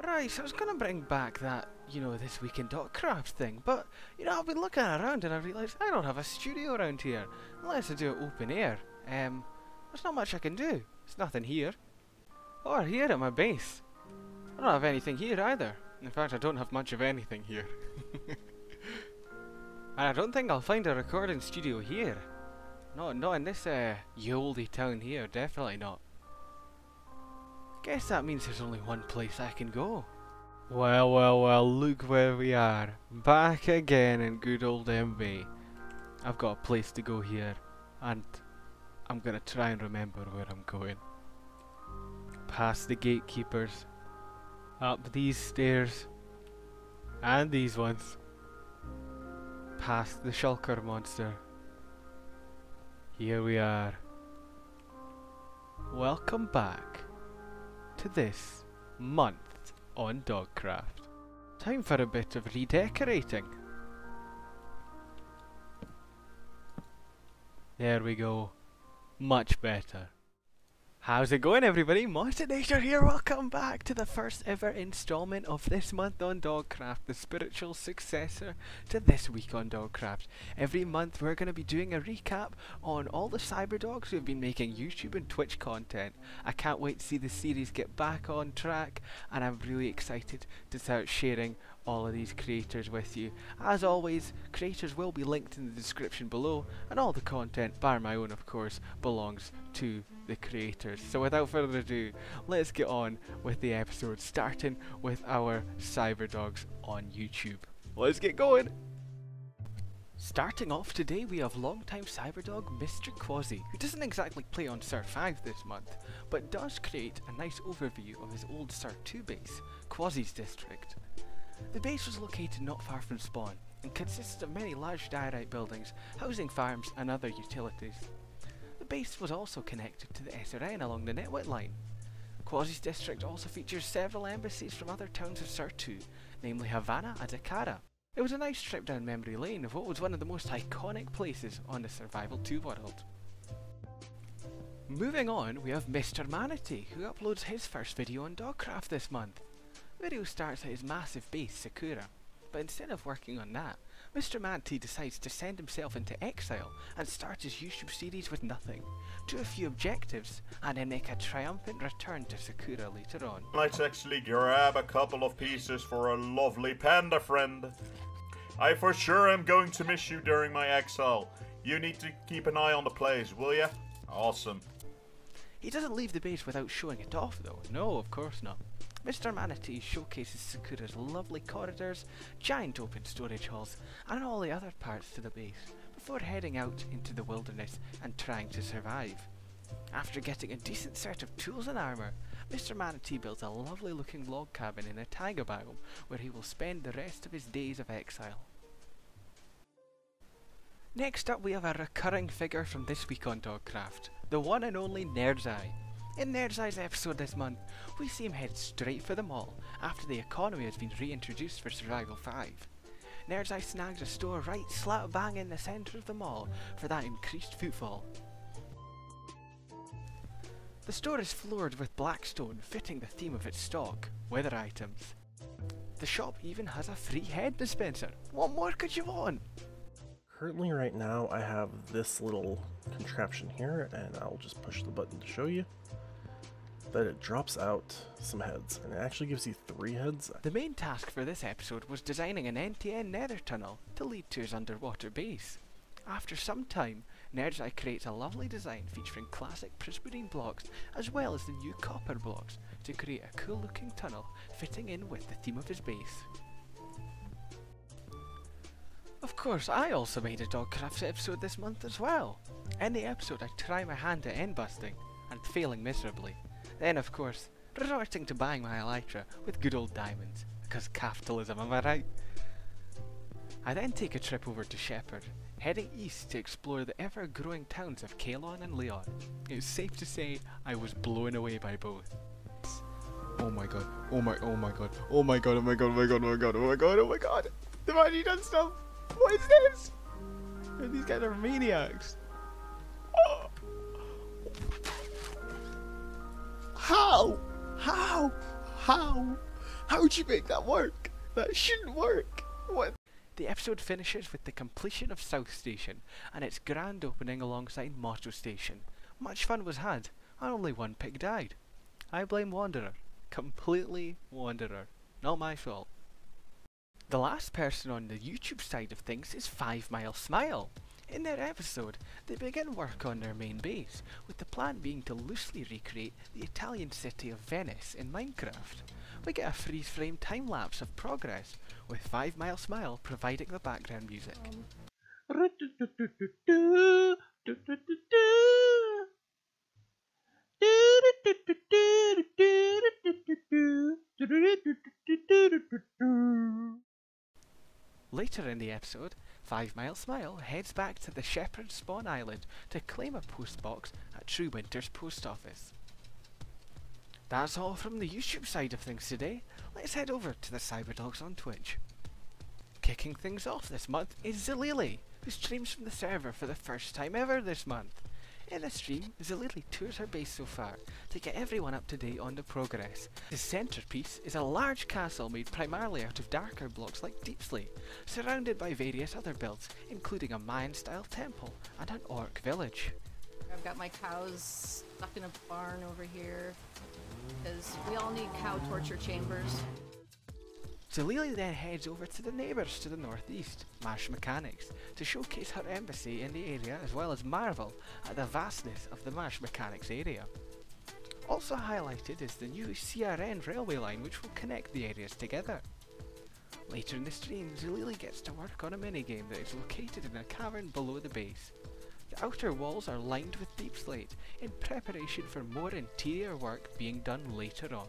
Right, so I was going to bring back that, this week in Dogcraft thing, but, I've been looking around and I realised I don't have a studio around here, unless I do it open air. There's not much I can do. There's nothing here. Or here at my base. I don't have anything here either. In fact, I don't have much of anything here. And I don't think I'll find a recording studio here. Not in this, ye olde town here, definitely not. Guess that means there's only one place I can go. Well, look where we are. Back again in good old MB. I've got a place to go here, and I'm gonna try and remember where I'm going. Past the gatekeepers, up these stairs, and these ones. Past the shulker monster. Here we are. Welcome back to this month on Dogcraft. Time for a bit of redecorating. There we go. Much better. How's it going, everybody? Monster here. Welcome back to the first ever installment of this month on Dogcraft, the spiritual successor to this week on Dogcraft. Every month we're going to be doing a recap on all the cyberdogs who have been making YouTube and Twitch content. I can't wait to see the series get back on track, and I'm really excited to start sharing all of these creators with you. As always, creators will be linked in the description below, and all the content, bar my own of course, belongs to the creators. So without further ado, let's get on with the episode, starting with our cyberdogs on YouTube. Let's get going! Starting off today, we have longtime cyberdog Mr. Quasi, who doesn't exactly play on Sir 5 this month, but does create a nice overview of his old Sir 2 base, Quasi's district. The base was located not far from spawn, and consisted of many large diorite buildings, housing farms and other utilities. The base was also connected to the SRN along the network line. Quasi's district also features several embassies from other towns of Sir 2, namely Havana and Akara. It was a nice trip down memory lane of what was one of the most iconic places on the Survival 2 world. Moving on, we have Mr. Manatee, who uploads his first video on Dogcraft this month. The video starts at his massive base, Sakura, but instead of working on that, Mr. Manatee decides to send himself into exile and start his YouTube series with nothing, do a few objectives, and then make a triumphant return to Sakura later on. Let's actually grab a couple of pieces for a lovely panda friend. I for sure am going to miss you during my exile. You need to keep an eye on the place, will ya? Awesome. He doesn't leave the base without showing it off though, no of course not. Mr. Manatee showcases Sakura's lovely corridors, giant open storage halls, and all the other parts to the base, before heading out into the wilderness and trying to survive. After getting a decent set of tools and armour, Mr. Manatee builds a lovely looking log cabin in a taiga biome, where he will spend the rest of his days of exile. Next up, we have a recurring figure from this week on Dogcraft, the one and only Nerdzai. In Nerdzai's episode this month, we see him head straight for the mall after the economy has been reintroduced for Survival 5. Nerdzai snags a store right slap bang in the centre of the mall for that increased footfall. The store is floored with blackstone, fitting the theme of its stock, weather items. The shop even has a free head dispenser. What more could you want? Currently right now I have this little contraption here, and I'll just push the button to show you that it drops out some heads, and it actually gives you 3 heads. The main task for this episode was designing an end-to-end nether tunnel to lead to his underwater base. After some time, Nerdzai creates a lovely design featuring classic prismarine blocks as well as the new copper blocks to create a cool looking tunnel fitting in with the theme of his base. Of course, I also made a Dogcraft episode this month as well. In the episode I try my hand at end busting, and failing miserably. Then of course, resorting to buying my elytra with good old diamonds, because capitalism, am I right? I then take a trip over to Shepherd, heading east to explore the ever-growing towns of Kalon and Leon. It's safe to say I was blown away by both. Oh my god, oh my god, oh my god, oh my god, oh my god, oh my god, oh my god, oh my god, oh my god! The magic done stuff! What is this? These guys are maniacs. Oh. How? How'd you make that work? That shouldn't work. What? The episode finishes with the completion of South Station and its grand opening alongside Motto Station. Much fun was had, and only one pig died. I blame Wanderer. Completely Wanderer. Not my fault. The last person on the YouTube side of things is 5 Mile Smile. In their episode, they begin work on their main base, with the plan being to loosely recreate the Italian city of Venice in Minecraft. We get a freeze-frame time-lapse of progress, with 5 Mile Smile providing the background music. Later in the episode, 5 Mile Smile heads back to the Shepherd's Spawn Island to claim a postbox at True Winter's post office. That's all from the YouTube side of things today. Let's head over to the Cyberdogs on Twitch. Kicking things off this month is Zalili, who streams from the server for the first time ever this month. In the stream, Zalili tours her base so far to get everyone up to date on the progress. The centrepiece is a large castle made primarily out of darker blocks like Deepsley, surrounded by various other builds, including a Mayan-style temple and an orc village. I've got my cows stuck in a barn over here, because we all need cow torture chambers. Zalili then heads over to the neighbours to the northeast, Marsh Mechanics, to showcase her embassy in the area as well as marvel at the vastness of the Marsh Mechanics area. Also highlighted is the new CRN railway line which will connect the areas together. Later in the stream, Zalili gets to work on a minigame that is located in a cavern below the base. The outer walls are lined with deep slate in preparation for more interior work being done later on.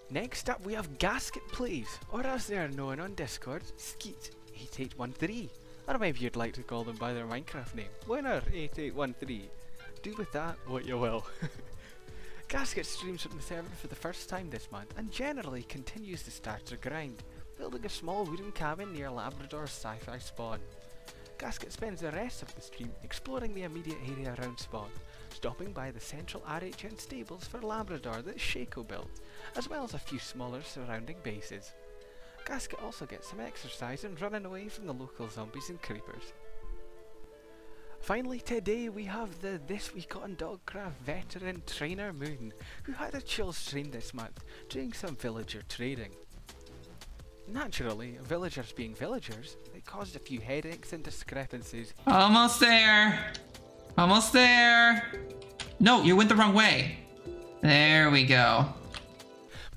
Next up we have Gasket Plays, or as they are known on Discord, Skeet8813, or maybe you'd like to call them by their Minecraft name, Winner8813. Do with that what you will. Gasket streams from the server for the first time this month and generally continues the starter grind, building a small wooden cabin near Labrador's sci-fi spawn. Gasket spends the rest of the stream exploring the immediate area around spawn, stopping by the central RHN stables for Labrador that Shaco built, as well as a few smaller surrounding bases. Gasket also gets some exercise and running away from the local zombies and creepers. Finally today we have the This Week on Dogcraft veteran Trainer Moon, who had a chill stream this month, doing some villager trading. Naturally, villagers being villagers, they caused a few headaches and discrepancies. Almost there! Almost there! No, you went the wrong way. There we go.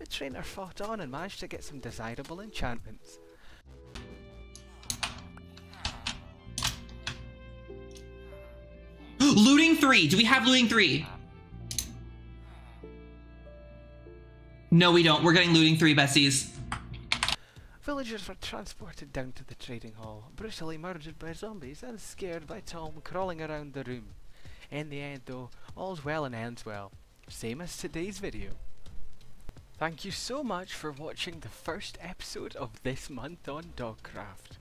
But Trainer fought on and managed to get some desirable enchantments. Looting 3! Do we have looting 3? No, we don't. We're getting looting 3, besties. Villagers were transported down to the trading hall, brutally murdered by zombies and scared by Tom crawling around the room. In the end though, all's well and ends well. Same as today's video. Thank you so much for watching the first episode of this month on Dogcraft.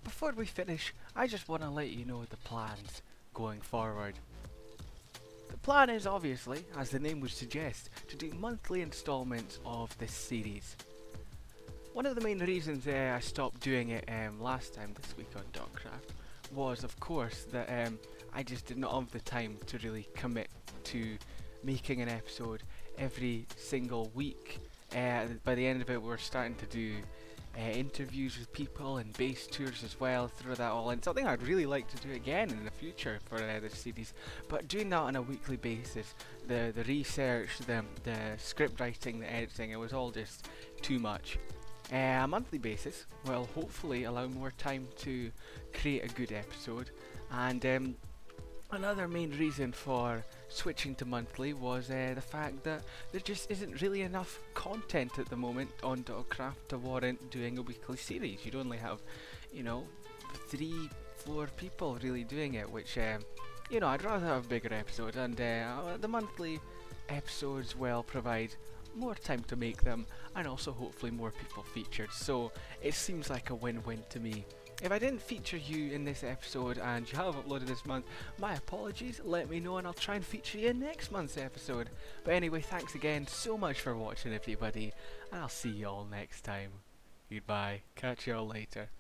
Before we finish, I just want to let you know the plans going forward. The plan is obviously, as the name would suggest, to do monthly installments of this series. One of the main reasons I stopped doing it last time this week on Dogcraft was of course that I just did not have the time to really commit to making an episode every single week. By the end of it we're starting to do interviews with people and base tours as well, throw that all in. Something I'd really like to do again in the future for this series, but doing that on a weekly basis, the research, the script writing, the editing, it was all just too much. A monthly basis will hopefully allow more time to create a good episode, and another main reason for switching to monthly was the fact that there just isn't really enough content at the moment on Dogcraft to warrant doing a weekly series. You'd only have, you know, 3-4 people really doing it, which, you know, I'd rather have a bigger episode, and the monthly episodes will provide more time to make them, and also hopefully more people featured, so it seems like a win-win to me. If I didn't feature you in this episode and you have uploaded this month, my apologies, let me know and I'll try and feature you in next month's episode. But anyway, thanks again so much for watching everybody, and I'll see you all next time. Goodbye, catch you all later.